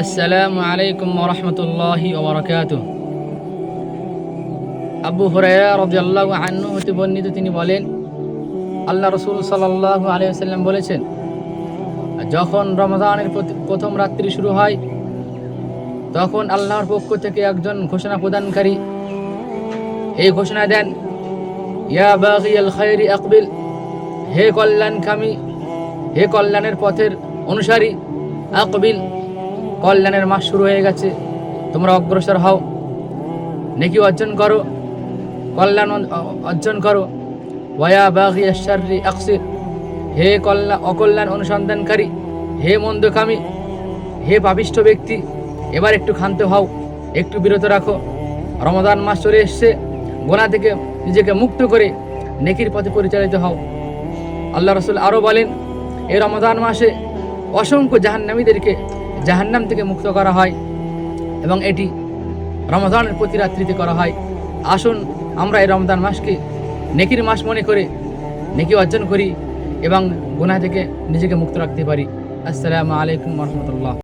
আসসালামু আলাইকুম ওয়া রাহমাতুল্লাহি ওয়া বারাকাতুহু। আবু হুরায়রা রাদিয়াল্লাহু আনহু হতে বর্ণিত, তিনি বলেন, আল্লাহ রাসূল সাল্লাল্লাহু আলাইহি ওয়াসাল্লাম বলেছেন, যখন রমজানের প্রথম রাত্রি শুরু হয়, তখন আল্লাহর পক্ষ থেকে একজন ঘোষণা প্রদানকারী এই ঘোষণা দেন, ইয়া বাগিয়াল খায়রি আকবিল, হে কল্যাণকামী, হে কল্যাণের পথের অনুসারী, আকবিল, কল্যাণের মাস শুরু হয়ে গেছে, তোমরা অগ্রসর হও, নেকি অর্জন করো, কল্যাণ অর্জন করো। ওয়া বাগিয়াশ শাররি আকসির, হে অকল্যাণ অনুসন্ধানকারী, হে মন্দকামী, হে পাপিষ্ঠ ব্যক্তি, এবার একটু ক্ষান্ত হও, একটু বিরত রাখো। রমাদান মাস চলে এসছে, গুনাহ থেকে নিজেকে মুক্ত করে নেকির পথে পরিচালিত হও। আল্লাহ রাসূল আরও বলেন, এই রমাদান মাসে অসংখ্য জাহান্নামীদেরকে জাহান্নাম থেকে মুক্ত করা হয় এবং এটি রমাদানের প্রতি রাত্রিতে করা হয়। আসুন আমরা এই রমজান মাসকে নেকির মাস মনে করে নেকি অর্জন করি এবং গুনাহ থেকে নিজেকে মুক্ত রাখতে পারি। আসসালামু আলাইকুম ওয়া রাহমাতুল্লাহ।